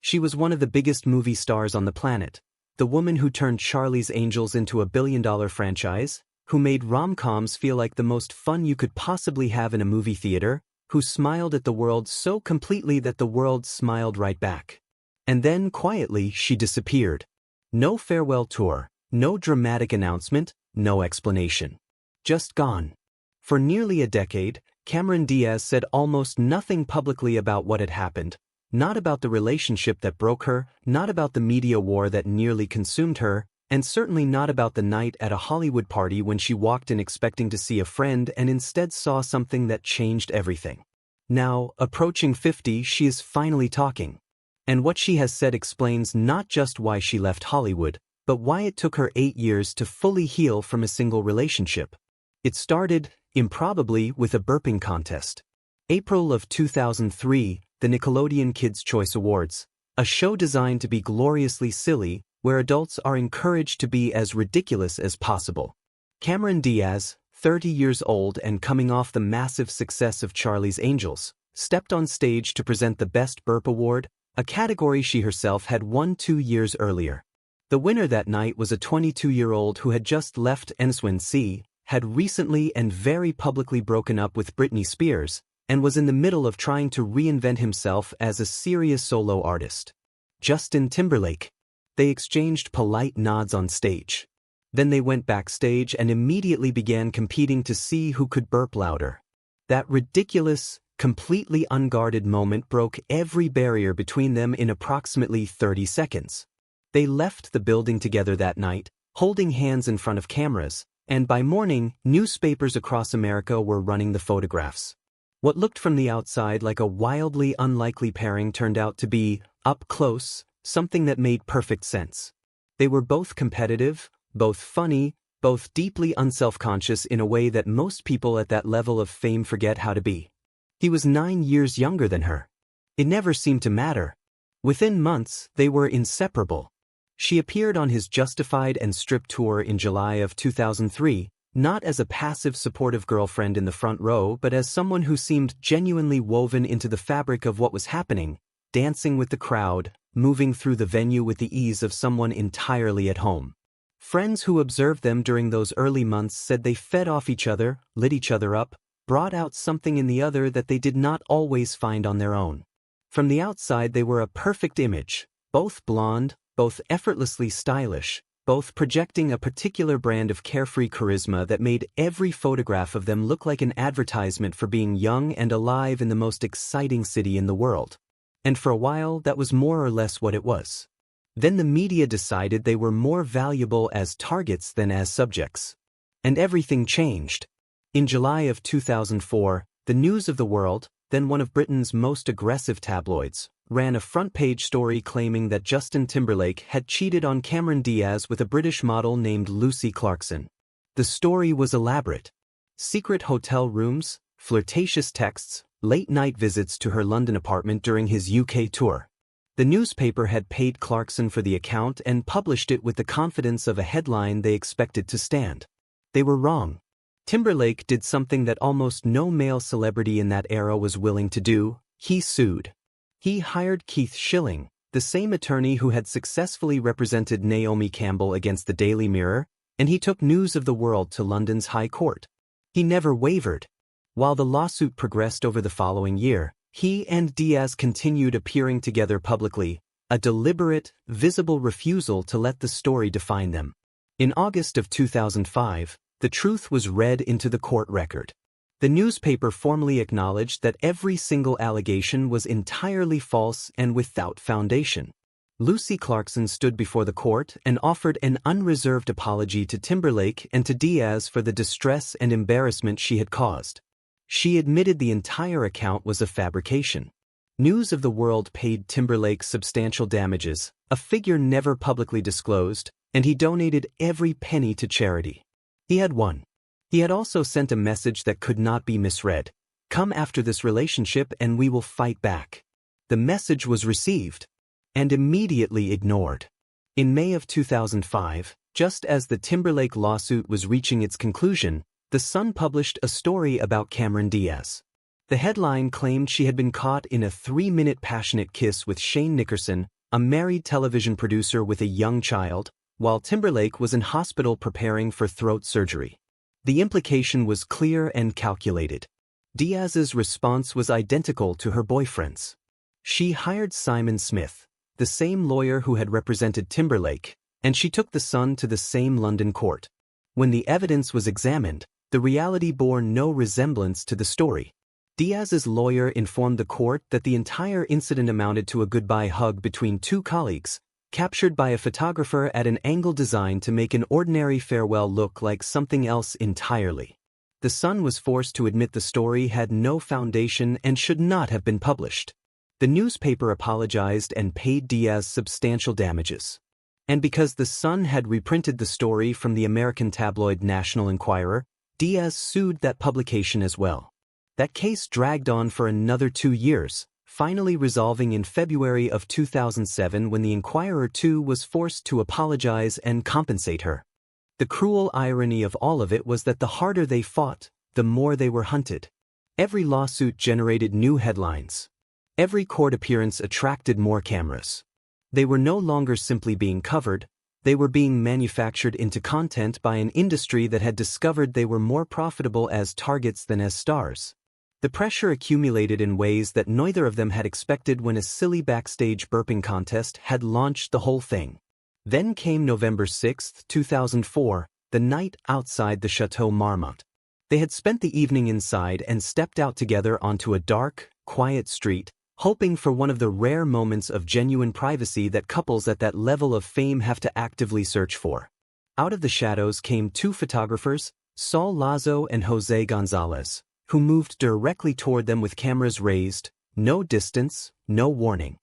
She was one of the biggest movie stars on the planet, the woman who turned Charlie's Angels into a billion-dollar franchise, who made rom-coms feel like the most fun you could possibly have in a movie theater, who smiled at the world so completely that the world smiled right back. And then, quietly, she disappeared. No farewell tour, no dramatic announcement, no explanation. Just gone. For nearly a decade, Cameron Diaz said almost nothing publicly about what had happened, not about the relationship that broke her, not about the media war that nearly consumed her, and certainly not about the night at a Hollywood party when she walked in expecting to see a friend and instead saw something that changed everything. Now, approaching 50, she is finally talking. And what she has said explains not just why she left Hollywood, but why it took her 8 years to fully heal from a single relationship. It started, improbably, with a burping contest. April of 2003, the Nickelodeon Kids' Choice Awards, a show designed to be gloriously silly, where adults are encouraged to be as ridiculous as possible. Cameron Diaz, 30 years old and coming off the massive success of Charlie's Angels, stepped on stage to present the Best Burp Award, a category she herself had won 2 years earlier. The winner that night was a 22-year-old who had just left NSYNC, had recently and very publicly broken up with Britney Spears, and was in the middle of trying to reinvent himself as a serious solo artist. Justin Timberlake. They exchanged polite nods on stage. Then they went backstage and immediately began competing to see who could burp louder. That ridiculous, completely unguarded moment broke every barrier between them in approximately 30 seconds. They left the building together that night, holding hands in front of cameras, and by morning, newspapers across America were running the photographs. What looked from the outside like a wildly unlikely pairing turned out to be, up close, something that made perfect sense. They were both competitive, both funny, both deeply unselfconscious in a way that most people at that level of fame forget how to be. He was 9 years younger than her. It never seemed to matter. Within months, they were inseparable. She appeared on his Justified and Stripped tour in July of 2003, not as a passive supportive girlfriend in the front row but as someone who seemed genuinely woven into the fabric of what was happening, dancing with the crowd, moving through the venue with the ease of someone entirely at home. Friends who observed them during those early months said they fed off each other, lit each other up, brought out something in the other that they did not always find on their own. From the outside they were a perfect image, both blonde, both effortlessly stylish, both projecting a particular brand of carefree charisma that made every photograph of them look like an advertisement for being young and alive in the most exciting city in the world. And for a while, that was more or less what it was. Then the media decided they were more valuable as targets than as subjects. And everything changed. In July of 2004, the News of the World, then one of Britain's most aggressive tabloids, ran a front-page story claiming that Justin Timberlake had cheated on Cameron Diaz with a British model named Lucy Clarkson. The story was elaborate. Secret hotel rooms, flirtatious texts, late-night visits to her London apartment during his UK tour. The newspaper had paid Clarkson for the account and published it with the confidence of a headline they expected to stand. They were wrong. Timberlake did something that almost no male celebrity in that era was willing to do. He sued. He hired Keith Schilling, the same attorney who had successfully represented Naomi Campbell against the Daily Mirror, and he took News of the World to London's High Court. He never wavered. While the lawsuit progressed over the following year, he and Diaz continued appearing together publicly, a deliberate, visible refusal to let the story define them. In August of 2005, the truth was read into the court record. The newspaper formally acknowledged that every single allegation was entirely false and without foundation. Lucy Clarkson stood before the court and offered an unreserved apology to Timberlake and to Diaz for the distress and embarrassment she had caused. She admitted the entire account was a fabrication. News of the World paid Timberlake substantial damages, a figure never publicly disclosed, and he donated every penny to charity. He had won. He had also sent a message that could not be misread. Come after this relationship and we will fight back. The message was received and immediately ignored. In May of 2005, just as the Timberlake lawsuit was reaching its conclusion, The Sun published a story about Cameron Diaz. The headline claimed she had been caught in a 3-minute passionate kiss with Shane Nickerson, a married television producer with a young child, while Timberlake was in hospital preparing for throat surgery. The implication was clear and calculated. Diaz's response was identical to her boyfriend's. She hired Simon Smith, the same lawyer who had represented Timberlake, and she took the Sun to the same London court. When the evidence was examined, the reality bore no resemblance to the story. Diaz's lawyer informed the court that the entire incident amounted to a goodbye hug between two colleagues, captured by a photographer at an angle designed to make an ordinary farewell look like something else entirely. The Sun was forced to admit the story had no foundation and should not have been published. The newspaper apologized and paid Diaz substantial damages. And because the Sun had reprinted the story from the American tabloid National Enquirer, Diaz sued that publication as well. That case dragged on for another 2 years, finally resolving in February of 2007 when the Enquirer too was forced to apologize and compensate her. The cruel irony of all of it was that the harder they fought, the more they were hunted. Every lawsuit generated new headlines. Every court appearance attracted more cameras. They were no longer simply being covered, they were being manufactured into content by an industry that had discovered they were more profitable as targets than as stars. The pressure accumulated in ways that neither of them had expected when a silly backstage burping contest had launched the whole thing. Then came November 6, 2004, the night outside the Chateau Marmont. They had spent the evening inside and stepped out together onto a dark, quiet street, hoping for one of the rare moments of genuine privacy that couples at that level of fame have to actively search for. Out of the shadows came two photographers, Saul Lazo and Jose Gonzalez, who moved directly toward them with cameras raised, no distance, no warning.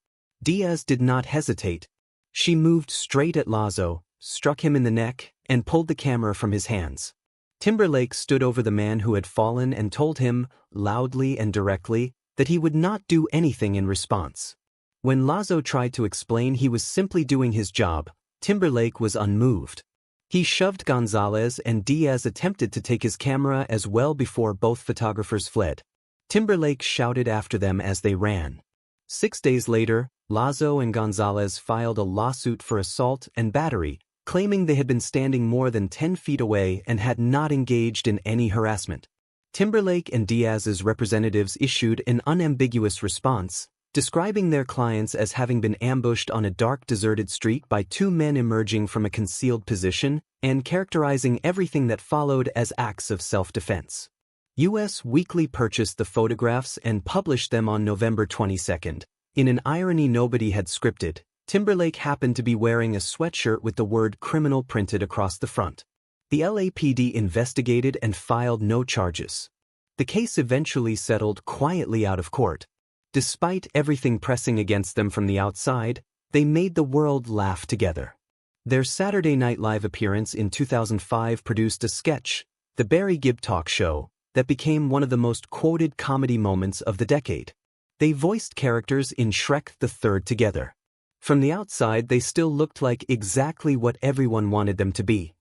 Diaz did not hesitate. She moved straight at Lazo, struck him in the neck, and pulled the camera from his hands. Timberlake stood over the man who had fallen and told him, loudly and directly, that he would not do anything in response. When Lazo tried to explain he was simply doing his job, Timberlake was unmoved. He shoved Gonzalez and Diaz attempted to take his camera as well before both photographers fled. Timberlake shouted after them as they ran. 6 days later, Lazo and Gonzalez filed a lawsuit for assault and battery, claiming they had been standing more than 10 feet away and had not engaged in any harassment. Timberlake and Diaz's representatives issued an unambiguous response, describing their clients as having been ambushed on a dark deserted street by two men emerging from a concealed position and characterizing everything that followed as acts of self-defense. US Weekly purchased the photographs and published them on November 22. In an irony nobody had scripted, Timberlake happened to be wearing a sweatshirt with the word criminal printed across the front. The LAPD investigated and filed no charges. The case eventually settled quietly out of court. Despite everything pressing against them from the outside, they made the world laugh together. Their Saturday Night Live appearance in 2005 produced a sketch, The Barry Gibb Talk Show, that became one of the most quoted comedy moments of the decade. They voiced characters in Shrek the Third together. From the outside they still looked like exactly what everyone wanted them to be.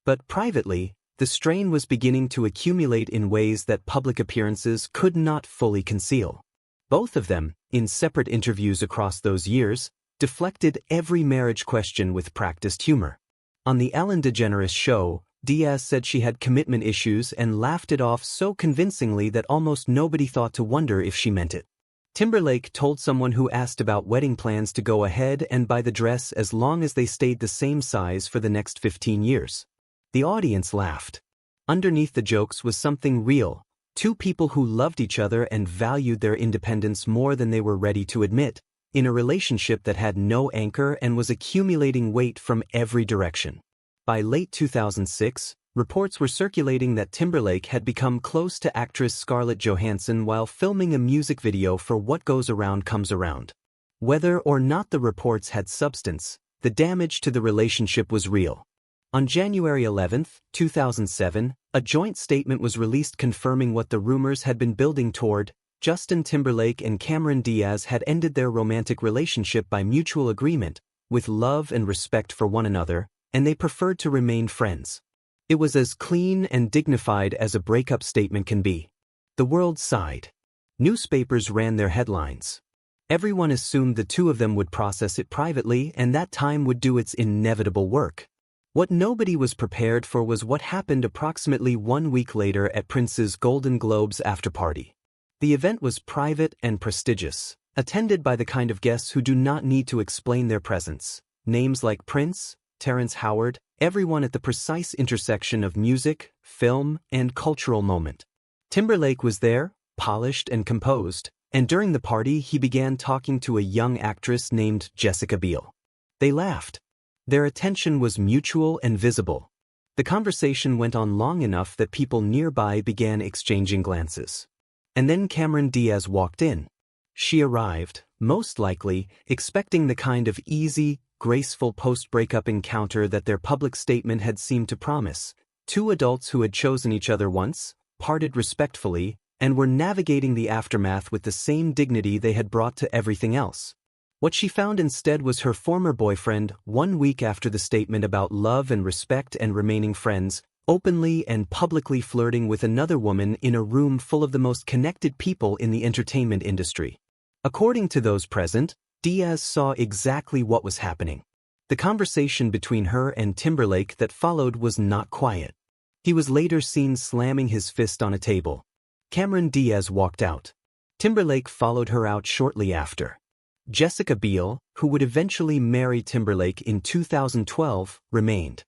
But privately, the strain was beginning to accumulate in ways that public appearances could not fully conceal. Both of them, in separate interviews across those years, deflected every marriage question with practiced humor. On the Ellen DeGeneres show, Diaz said she had commitment issues and laughed it off so convincingly that almost nobody thought to wonder if she meant it. Timberlake told someone who asked about wedding plans to go ahead and buy the dress as long as they stayed the same size for the next 15 years. The audience laughed. Underneath the jokes was something real. Two people who loved each other and valued their independence more than they were ready to admit, in a relationship that had no anchor and was accumulating weight from every direction. By late 2006, reports were circulating that Timberlake had become close to actress Scarlett Johansson while filming a music video for What Goes Around Comes Around. Whether or not the reports had substance, the damage to the relationship was real. On January 11, 2007, a joint statement was released confirming what the rumors had been building toward. Justin Timberlake and Cameron Diaz had ended their romantic relationship by mutual agreement, with love and respect for one another, and they preferred to remain friends. It was as clean and dignified as a breakup statement can be. The world sighed. Newspapers ran their headlines. Everyone assumed the two of them would process it privately and that time would do its inevitable work. What nobody was prepared for was what happened approximately 1 week later at Prince's Golden Globes after-party. The event was private and prestigious, attended by the kind of guests who do not need to explain their presence. Names like Prince, Terrence Howard, everyone at the precise intersection of music, film, and cultural moment. Timberlake was there, polished and composed, and during the party he began talking to a young actress named Jessica Biel. They laughed. Their attention was mutual and visible. The conversation went on long enough that people nearby began exchanging glances. And then Cameron Diaz walked in. She arrived, most likely, expecting the kind of easy, graceful post-breakup encounter that their public statement had seemed to promise. Two adults who had chosen each other once, parted respectfully, and were navigating the aftermath with the same dignity they had brought to everything else. What she found instead was her former boyfriend, 1 week after the statement about love and respect and remaining friends, openly and publicly flirting with another woman in a room full of the most connected people in the entertainment industry. According to those present, Diaz saw exactly what was happening. The conversation between her and Timberlake that followed was not quiet. He was later seen slamming his fist on a table. Cameron Diaz walked out. Timberlake followed her out shortly after. Jessica Biel, who would eventually marry Timberlake in 2012, remained.